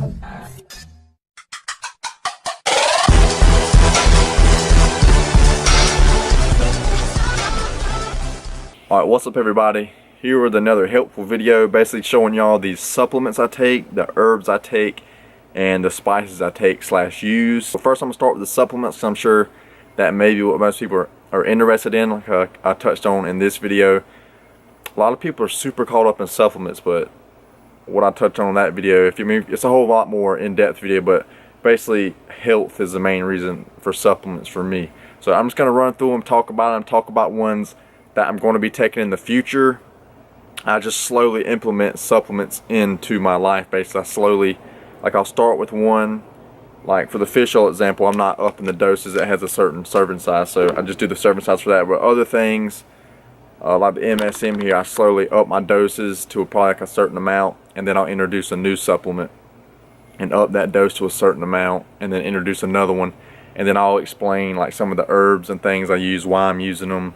Alright, what's up everybody? Here with another helpful video basically showing y'all these supplements I take, the herbs I take, and the spices I take / use. So first I'm going to start with the supplements, because I'm sure that may be what most people are interested in, like I touched on in this video. A lot of people are super caught up in supplements, but what I touched on in that video, it's a whole lot more in-depth video, but basically health is the main reason for supplements for me. So I'm just going to run through them, talk about ones that I'm going to be taking in the future. I just slowly implement supplements into my life. Basically, I'll start with one. Like for the fish oil example, I'm not up in the doses. It has a certain serving size, so I just do the serving size for that. But other things, like the MSM here, I slowly up my doses to probably like a certain amount, and then I'll introduce a new supplement and up that dose to a certain amount, and then introduce another one, and then I'll explain like some of the herbs and things I use, why I'm using them,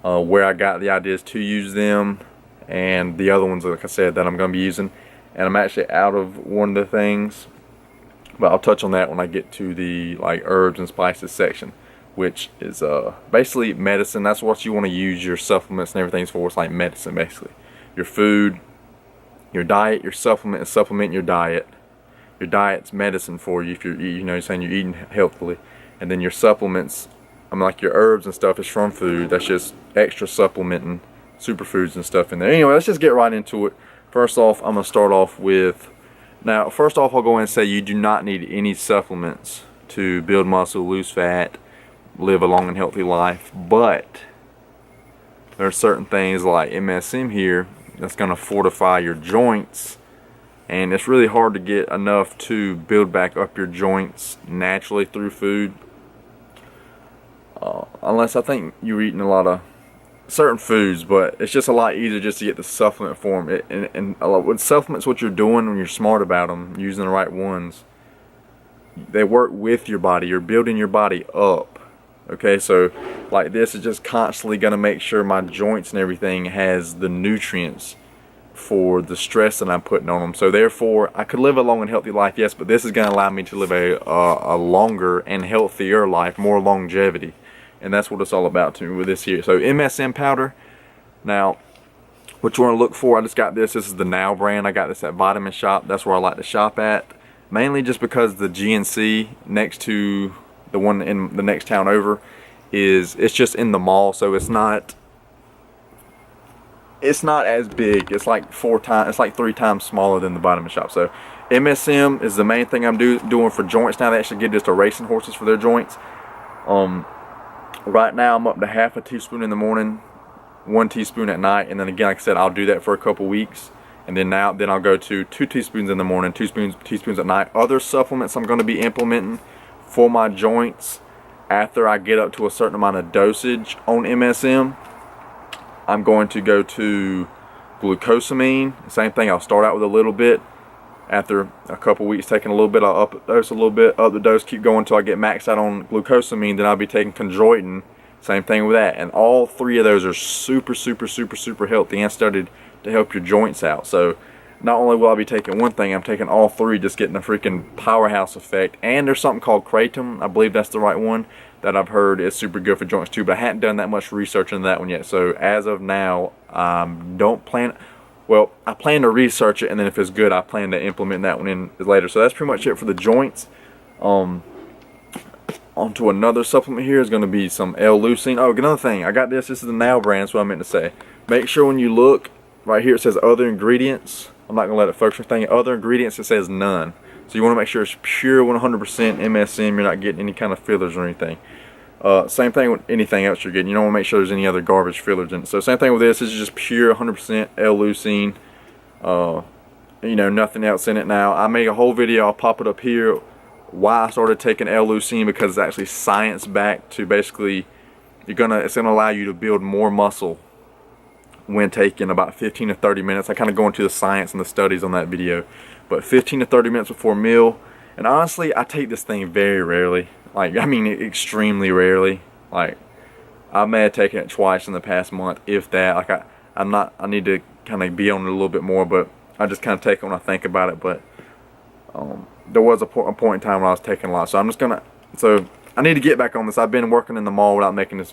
where I got the ideas to use them, and the other ones, like I said, that I'm going to be using. And I'm actually out of one of the things, but I'll touch on that when I get to the like herbs and spices section, which is basically medicine. That's what you want to use your supplements and everything for. It's like medicine, basically. Your food, your diet, your supplement is supplement your diet. Your diet's medicine for you if you're saying you're eating healthily, and then your supplements, like your herbs and stuff, is from food. That's just extra supplementing superfoods and stuff in there. Anyway, let's just get right into it. First off, I'm going to start off with, I'll go ahead and say you do not need any supplements to build muscle, lose fat, live a long and healthy life. But there are certain things like MSM here that's going to fortify your joints. And it's really hard to get enough to build back up your joints naturally through food. Unless I think you're eating a lot of certain foods, but it's just a lot easier just to get the supplement form. And with supplements, what you're doing when you're smart about them, using the right ones, they work with your body. You're building your body up. Okay, so like this is just constantly going to make sure my joints and everything has the nutrients for the stress that I'm putting on them. So therefore, I could live a long and healthy life, yes, but this is going to allow me to live a longer and healthier life, more longevity. And that's what it's all about to me with this here. So MSM powder. Now, what you want to look for, I just got this. This is the Now brand. I got this at Vitamin Shop. That's where I like to shop at. Mainly just because the GNC next to the one in the next town over it's just in the mall. So it's not as big. It's like 3 times smaller than the Vitamin Shop. So MSM is the main thing I'm doing for joints now. They actually give this to racing horses for their joints. Right now I'm up to half a teaspoon in the morning, 1 teaspoon at night, and then again, like I said, I'll do that for a couple weeks, and then I'll go to 2 teaspoons in the morning, 2 teaspoons at night. Other supplements I'm going to be implementing for my joints after I get up to a certain amount of dosage on MSM, I'm going to go to glucosamine. Same thing, I'll start out with a little bit. After a couple weeks taking a little bit, I'll up the dose a little bit, up the dose, keep going until I get maxed out on glucosamine. Then I'll be taking chondroitin, same thing with that. And all 3 of those are super healthy and studied to help your joints out. So not only will I be taking one thing, I'm taking all 3, just getting a freaking powerhouse effect. And there's something called kratom, I believe that's the right one, that I've heard is super good for joints too, but I hadn't done that much research into that one yet. So as of now, I plan to research it, and then if it's good, I plan to implement that one in later. So that's pretty much it for the joints. Onto another supplement here is going to be some L-leucine. Oh, another thing, I got this. This is the Now brand. That's what I meant to say. Make sure when you look, right here it says other ingredients. I'm not going to let it focus on anything. Other ingredients, it says none. So you want to make sure it's pure 100% MSM. You're not getting any kind of fillers or anything. Same thing with anything else you're getting. You don't want to make sure there's any other garbage fillers in it. So same thing with this. This is just pure 100% L-leucine. Nothing else in it. Now I made a whole video. I'll pop it up here. Why I started taking L-leucine, because it's actually science backed to basically it's gonna allow you to build more muscle when taking about 15 to 30 minutes. I kind of go into the science and the studies on that video, but 15 to 30 minutes before a meal. And honestly, I take this thing very rarely. Extremely rarely. I may have taken it twice in the past month, if that. I need to kind of be on it a little bit more, but I just kind of take it when I think about it. But There was a point in time when I was taking a lot, so I'm just gonna, so I need to get back on this. I've been working in the mall without making this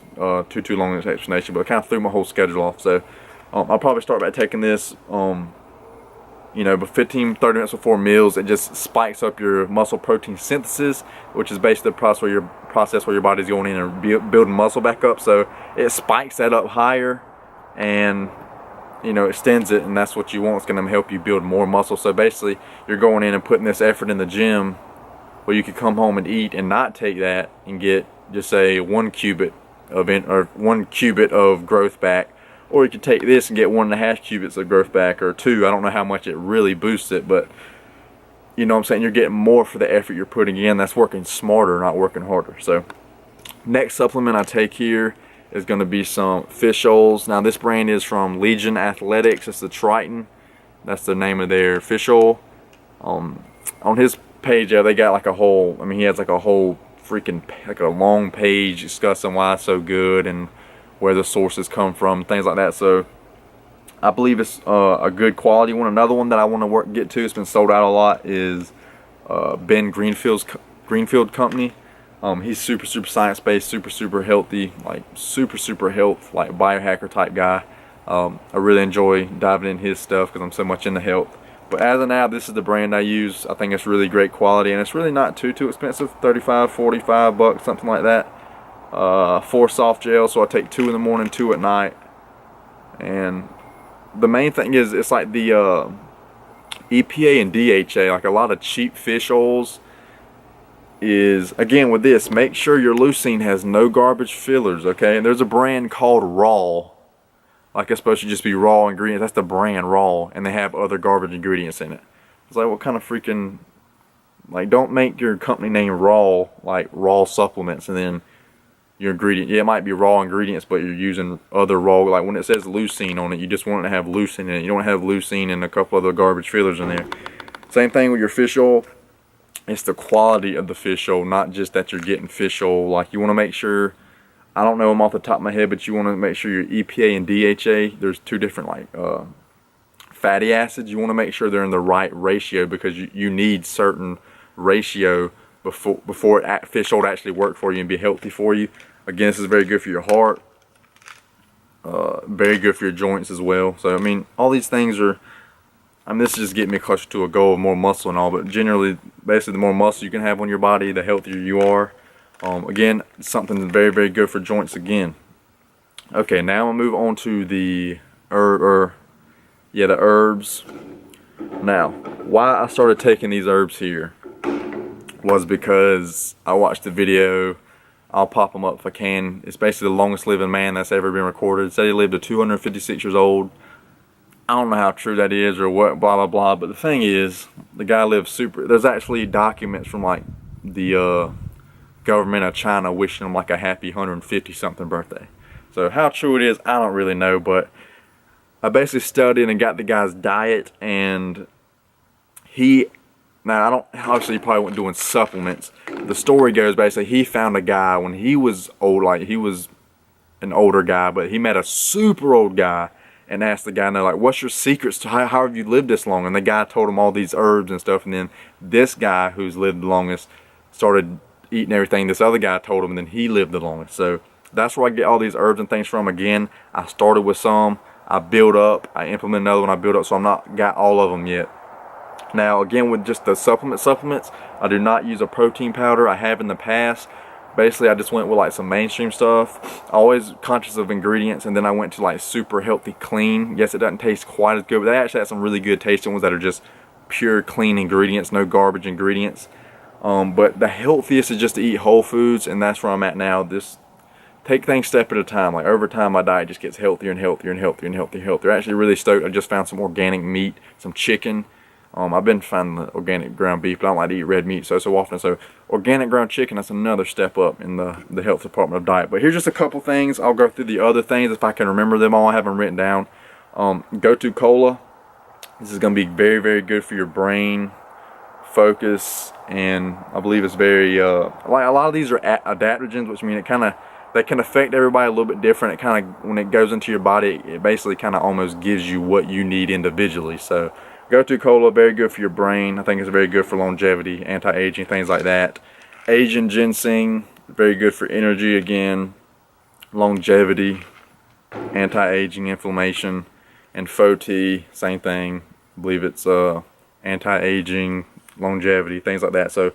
too long an explanation, but it kind of threw my whole schedule off. So I'll probably start by taking this, you know, but 15-30 minutes before meals. It just spikes up your muscle protein synthesis, which is basically the process where your body's going in and building muscle back up. So it spikes that up higher, and you know, extends it, and that's what you want. It's going to help you build more muscle. So basically, you're going in and putting this effort in the gym, where you could come home and eat and not take that and get, just say, 1 cubit of growth back, or you could take this and get 1.5 cubits of growth back, or 2. I don't know how much it really boosts it, but you know what I'm saying, you're getting more for the effort you're putting in. That's working smarter, not working harder. So next supplement I take here is going to be some fish oils. Now this brand is from Legion Athletics. It's the Triton. That's the name of their fish oil. On his page, yeah, they got like a whole, I mean, he has like a whole freaking, like a long page discussing why it's so good and where the sources come from, things like that. So I believe it's a good quality one. Another one that I want to get to, it's been sold out a lot, is Ben Greenfield Company. He's super science-based, super healthy, like super health, like biohacker type guy. I really enjoy diving in his stuff because I'm so much into health. But as of now, this is the brand I use. I think it's really great quality, and it's really not too expensive. 35, 45 bucks, something like that. 4 soft gels, so I take 2 in the morning, 2 at night. And the main thing is, it's like the EPA and DHA, like a lot of cheap fish oils, is, again with this, make sure your leucine has no garbage fillers, okay? And there's a brand called Raw, like it's supposed to just be raw ingredients. That's the brand, Raw, and they have other garbage ingredients in it. It's like, what kind of freaking, like, don't make your company name Raw like raw supplements and then your ingredient, yeah, it might be raw ingredients, but you're using other raw, like when it says leucine on it, you just want it to have leucine in it. You don't have leucine and a couple other garbage fillers in there. Same thing with your fish oil. It's the quality of the fish oil, not just that you're getting fish oil. Like, you want to make sure, I don't know them off the top of my head, but you want to make sure your EPA and DHA, there's 2 different like fatty acids. You want to make sure they're in the right ratio, because you need certain ratio before fish oil actually work for you and be healthy for you. Again, this is very good for your heart, very good for your joints as well. So I mean, all these things are, I mean, this is just getting me closer to a goal of more muscle and all, but generally, basically, the more muscle you can have on your body, the healthier you are. Again, something very good for joints again. Okay, now I'll move on to the herbs. Now, why I started taking these herbs here was because I watched the video. I'll pop them up if I can. It's basically the longest living man that's ever been recorded. It said he lived to 256 years old. I don't know how true that is or what, blah blah, but the thing is, the guy lived super. There's actually documents from like the government of China wishing him like a happy 150 something birthday. So how true it is, I don't really know, but I basically studied and got the guy's diet, and now I don't, obviously he probably wasn't doing supplements. The story goes basically he found a guy when he was old, like he was an older guy, but he met a super old guy and asked the guy, like, what's your secrets to how have you lived this long? And the guy told him all these herbs and stuff, and then this guy who's lived the longest started eating everything this other guy told him, and then he lived the longest. So that's where I get all these herbs and things from. Again, I started with some, I built up, I implemented another one, I built up, so I'm not got all of them yet. Now again, with just the supplements, I do not use a protein powder. I have in the past. Basically, I just went with like some mainstream stuff, always conscious of ingredients, and then I went to like super healthy clean. Yes, it doesn't taste quite as good, but they actually have some really good tasting ones that are just pure clean ingredients, no garbage ingredients. But the healthiest is just to eat whole foods, and that's where I'm at now. Just take things step at a time. Like over time, my diet just gets healthier and healthier and healthier and healthier. Actually really stoked. I just found some organic meat, some chicken. I've been finding the organic ground beef, but I don't like to eat red meat so often. So organic ground chicken, that's another step up in the health department of diet. But here's just a couple things. I'll go through the other things if I can remember them all. I have them written down. Go-to cola. This is going to be very good for your brain, focus, and I believe it's very like a lot of these are adaptogens, which mean they can affect everybody a little bit different. It when it goes into your body, it basically kind of almost gives you what you need individually. So Go-to cola, very good for your brain. I think it's very good for longevity, anti-aging, things like that. Asian ginseng, very good for energy again, longevity, anti-aging, inflammation. And pho tea, same thing. I believe it's anti-aging, longevity, things like that. So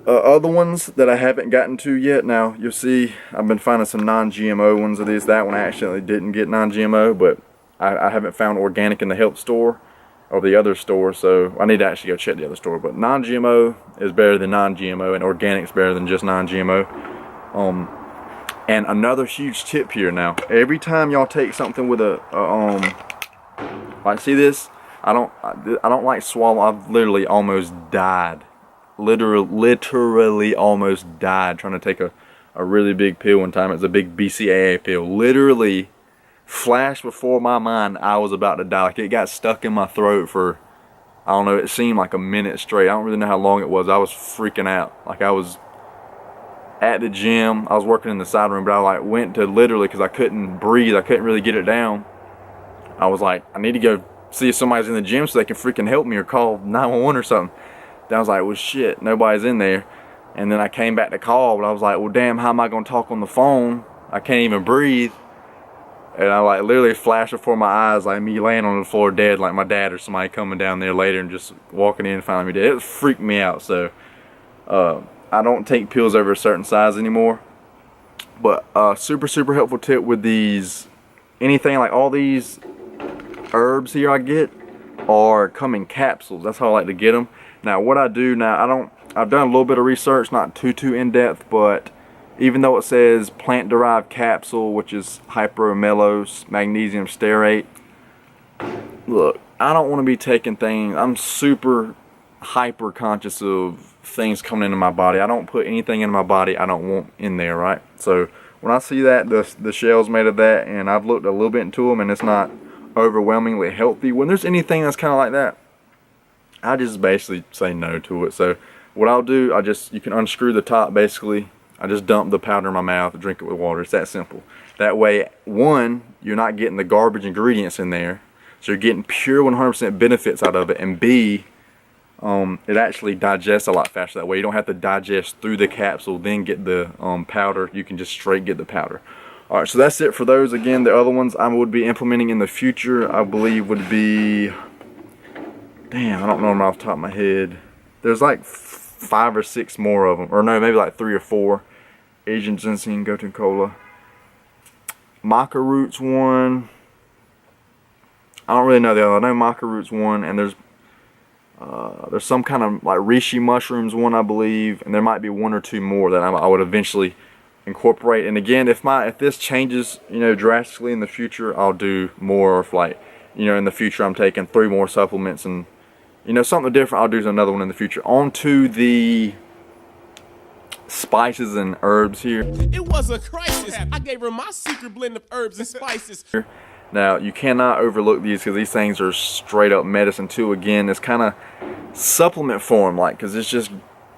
other ones that I haven't gotten to yet. Now you'll see I've been finding some non-GMO ones of these. That one I accidentally didn't get non-GMO, but I haven't found organic in the health store or the other store, so I need to actually go check the other store. But non-GMO is better than non-GMO, and organic is better than just non-GMO. And another huge tip here. Now, every time y'all take something with a like, see this? I don't like swallow. I've literally almost died. Literally almost died trying to take a really big pill one time. It's a big BCAA pill. Literally flashed before my mind I was about to die. Like, it got stuck in my throat for, I don't know, it seemed like a minute straight. I don't really know how long it was. I was freaking out. Like, I was at the gym. I was working in the side room, but I like went to literally, because I couldn't breathe. I couldn't really get it down. I was like, I need to go see if somebody's in the gym so they can freaking help me or call 911 or something. Then I was like, well, shit, nobody's in there. And then I came back to call, but I was like, well, damn, how am I going to talk on the phone? I can't even breathe. And I like literally flashed before my eyes, like me laying on the floor dead, like my dad or somebody coming down there later and just walking in and finding me dead. It freaked me out. So I don't take pills over a certain size anymore. But super helpful tip with these, anything like all these herbs here I get are come in capsules. That's how I like to get them. Now what I do now, I've done a little bit of research, not too in depth, but even though it says plant derived capsule, which is hypomellose magnesium stearate, look, I don't want to be taking things. I'm super hyper conscious of things coming into my body. I don't put anything in my body I don't want in there, right? So when I see that the shell's made of that, and I've looked a little bit into them and it's not overwhelmingly healthy, when there's anything that's kind of like that, I just basically say no to it. So what I'll do, you can unscrew the top basically. I just dump the powder in my mouth, drink it with water. It's that simple. That way, one, you're not getting the garbage ingredients in there, so you're getting pure 100% benefits out of it, and B, it actually digests a lot faster that way. You don't have to digest through the capsule, then get the powder. You can just straight get the powder. Alright, so that's it for those. Again, the other ones I would be implementing in the future, I believe would be, damn, I don't know them off the top of my head. There's like 5 or 6 more of them, or no, maybe like 3 or 4. Asian ginseng, gotu kola, maca roots one. I don't really know the other. I know maca roots one, and there's some kind of like reishi mushrooms one, I believe, and there might be 1 or 2 more that I would eventually incorporate. And again, if this changes, you know, drastically in the future, I'll do more. If, like, you know, in the future I'm taking 3 more supplements and, you know, something different, I'll do another one in the future. On to the spices and herbs here. It was a crisis. I gave her my secret blend of herbs and spices. Now, you cannot overlook these, because these things are straight up medicine too. Again, it's kind of supplement form, like, because it's just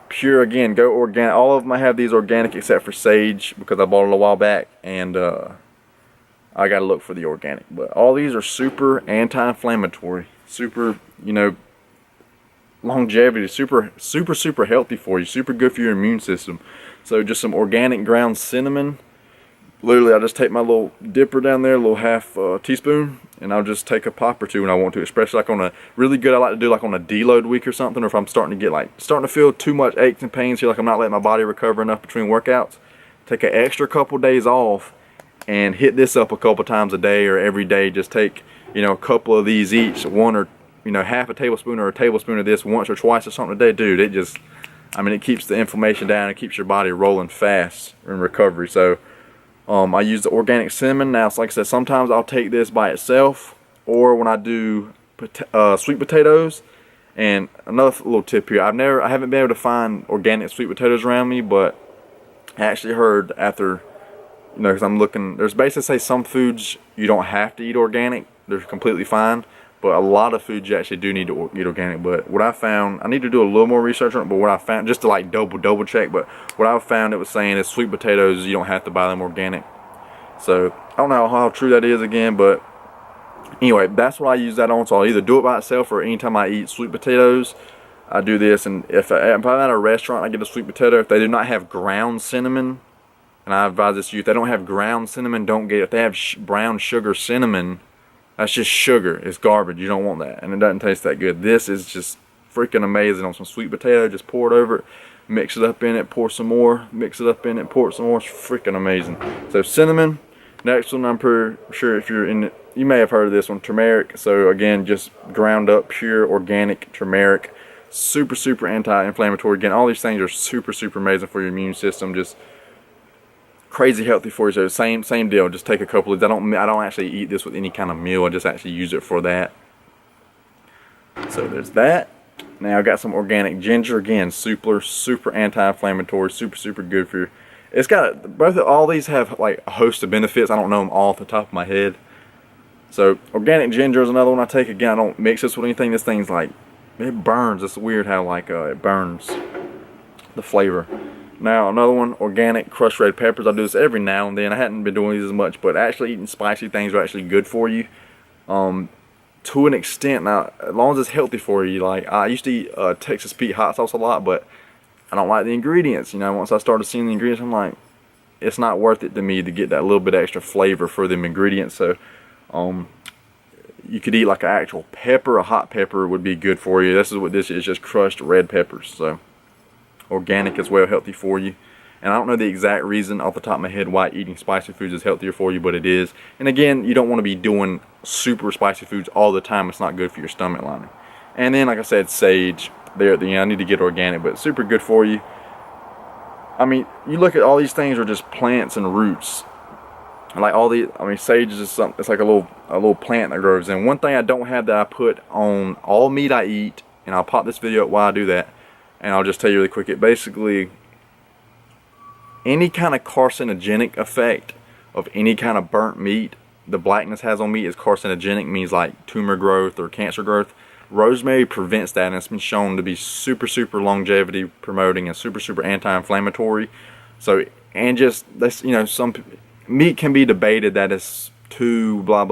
pure. Again, go organic. All of them I have these organic except for sage, because I bought it a while back, and I gotta look for the organic. But all these are super anti-inflammatory, super, you know, longevity, super healthy for you, super good for your immune system. So just some organic ground cinnamon. Literally, I just take my little dipper down there, a little half teaspoon, and I'll just take a pop or 2 when I want to, especially like on a really good, I like to do like on a deload week or something, or if I'm starting to feel too much aches and pains here, like I'm not letting my body recover enough between workouts, take an extra couple days off and hit this up a couple times a day or every day. Just take, you know, a couple of these each, 1 or, you know, half a tablespoon or a tablespoon of this once or twice or something a day. Dude, it just, I mean, it keeps the inflammation down. It keeps your body rolling fast in recovery. So I use the organic cinnamon. Now, like I said, sometimes I'll take this by itself, or when I do sweet potatoes. And another little tip here, I haven't been able to find organic sweet potatoes around me, but I actually heard after, you know, because I'm looking, there's basically say some foods you don't have to eat organic, they're completely fine, but a lot of foods you actually do need to eat organic. But what I found, I need to do a little more research on it, but what I found, just to like double check, but what I found it was saying is sweet potatoes, you don't have to buy them organic. So I don't know how true that is again, but Anyway, that's what I use that on. So I'll either do it by itself, or anytime I eat sweet potatoes, I do this. And if I'm at a restaurant, I get a sweet potato. If they do not have ground cinnamon, and I advise this to you, if they don't have ground cinnamon, don't get it. If they have brown sugar cinnamon, that's just sugar. It's garbage. You don't want that, and it doesn't taste that good. This is just freaking amazing on some sweet potato. Just pour it over it, mix it up in it, pour some more, mix it up in it, pour some more. It's freaking amazing. So cinnamon. Next one, I'm pretty sure if you're in it, you may have heard of this one, turmeric. So again, just ground up pure organic turmeric. Super, super anti-inflammatory. Again, all these things are super, super amazing for your immune system. Just crazy healthy for you. So same deal. Just take a couple of. I don't actually eat this with any kind of meal. I just actually use it for that. So there's that. Now I got some organic ginger. Again, super anti-inflammatory. Super good for you. It's got all these have like a host of benefits. I don't know them all off the top of my head. So organic ginger is another one I take. Again, I don't mix this with anything. This thing's like, it burns. It's weird how like it burns the flavor. Now another one, organic crushed red peppers. I do this every now and then. I hadn't been doing these as much, but actually eating spicy things are actually good for you. To an extent. Now, as long as it's healthy for you. Like I used to eat Texas Pete hot sauce a lot, but I don't like the ingredients. You know, once I started seeing the ingredients, I'm like, it's not worth it to me to get that little bit extra flavor for them ingredients. So you could eat like an actual pepper. A hot pepper would be good for you. This is what this is, just crushed red peppers. So organic as well, healthy for you. And I don't know the exact reason off the top of my head why eating spicy foods is healthier for you, but it is. And again, you don't want to be doing super spicy foods all the time. It's not good for your stomach lining. And then, like I said, sage. There at the end, I need to get organic, but super good for you. I mean, you look at all these things are just plants and roots. Like all these, I mean, sage is just something. It's like a little plant that grows. And one thing I don't have that I put on all meat I eat, and I'll pop this video up while I do that, and I'll just tell you really quick. It basically, any kind of carcinogenic effect of any kind of burnt meat, the blackness has on meat is carcinogenic. Means like tumor growth or cancer growth. Rosemary prevents that, and it's been shown to be super longevity promoting and super anti-inflammatory. So, and just that's, you know, some meat can be debated that it's too blah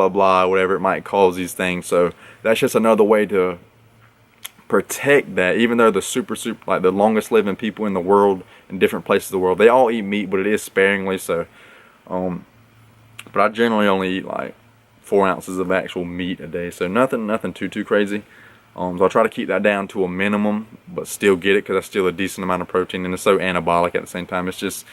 whatever it might cause these things. So that's just another way to protect that. Even though the super like the longest living people in the world in different places of the world, they all eat meat, but it is sparingly. So but I generally only eat like 4 ounces of actual meat a day, so nothing too crazy. So I try to keep that down to a minimum, but still get it because that's still a decent amount of protein, and it's so anabolic at the same time. It's just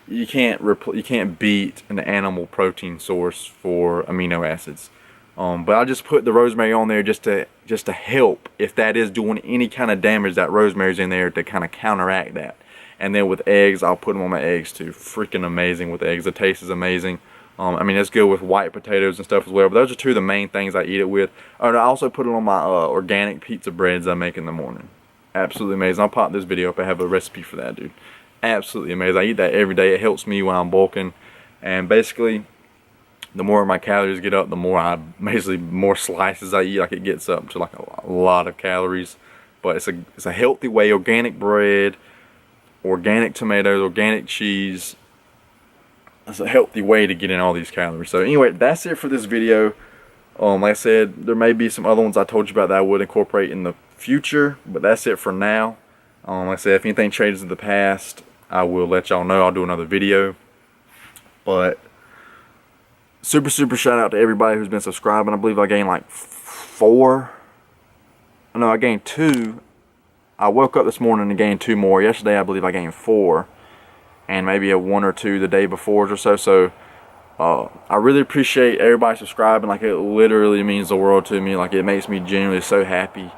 you can't beat an animal protein source for amino acids. But I just put the rosemary on there just to help if that is doing any kind of damage. That rosemary's in there to kind of counteract that. And then with eggs, I'll put them on my eggs too. Freaking amazing with eggs. The taste is amazing. I mean, it's good with white potatoes and stuff as well, but those are two of the main things I eat it with. And I also put it on my organic pizza breads I make in the morning. Absolutely amazing. I'll pop this video up. I have a recipe for that, dude. Absolutely amazing. I eat that every day. It helps me when I'm bulking. And basically, the more my calories get up, the more more slices I eat. Like it gets up to like a lot of calories. But it's a healthy way. Organic bread, organic tomatoes, organic cheese. It's a healthy way to get in all these calories. So anyway, that's it for this video. Like I said, there may be some other ones I told you about that I would incorporate in the future, but that's it for now. Like I said, if anything changes in the past, I will let y'all know. I'll do another video. But super shout out to everybody who's been subscribing. I believe I gained like 4. No, I gained 2. I woke up this morning and gained 2 more. Yesterday I believe I gained 4. And maybe a 1 or 2 the day before or so. So I really appreciate everybody subscribing. Like it literally means the world to me. Like it makes me genuinely so happy.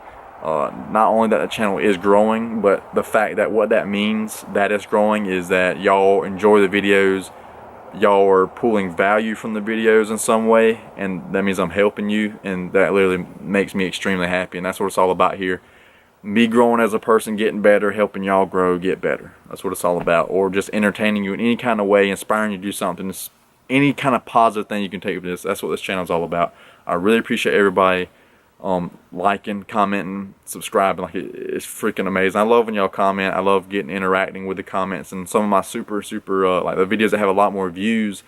Not only that the channel is growing, but the fact that what that means that it's growing is that y'all enjoy the videos. Y'all are pulling value from the videos in some way, and that means I'm helping you, and that literally makes me extremely happy. And that's what it's all about here. Me growing as a person, getting better, helping y'all grow, get better. That's what it's all about. Or just entertaining you in any kind of way, inspiring you to do something. It's any kind of positive thing you can take with this. That's what this channel is all about. I really appreciate everybody liking, commenting, subscribing. Like it's freaking amazing. I love when y'all comment. I love interacting with the comments. And some of my super like the videos that have a lot more views,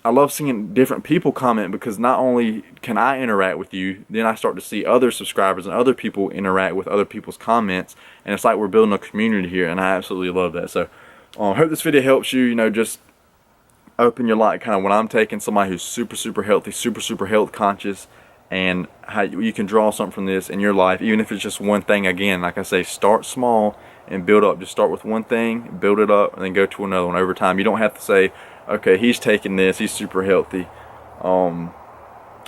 I love seeing different people comment, because not only can I interact with you, then I start to see other subscribers and other people interact with other people's comments, and it's like we're building a community here, and I absolutely love that. So hope this video helps you, you know, just open your light kind of when I'm taking somebody who's super healthy, super health conscious, and how you can draw something from this in your life, even if it's just one thing. Again, like I say, start small and build up. Just start with one thing, build it up, and then go to another one over time. You don't have to say, okay, he's taking this, he's super healthy, I want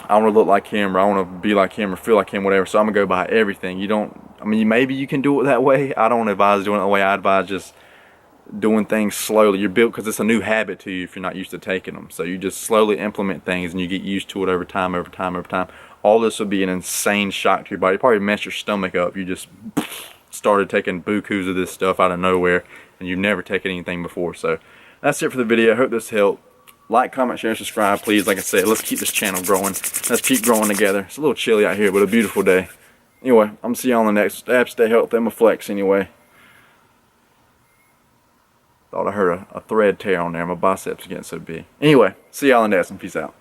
to look like him, or I want to be like him, or feel like him, whatever, so I'm gonna go buy everything. You don't, I mean, maybe you can do it that way. I don't advise doing it that way. I advise just doing things slowly. You're built, because it's a new habit to you if you're not used to taking them. So you just slowly implement things, and you get used to it over time. All this will be an insane shock to your body. Probably mess your stomach up. You just started taking bukus of this stuff out of nowhere, and you've never taken anything before. So that's it for the video. I hope this helped. Like, comment, share, subscribe, please. Like I said, let's keep this channel growing. Let's keep growing together. It's a little chilly out here, but a beautiful day. Anyway, I'm going to see y'all on the next step. Stay healthy. I'm a flex anyway. Thought I heard a thread tear on there. My biceps are getting so big. Anyway, see y'all in the next one. Peace out.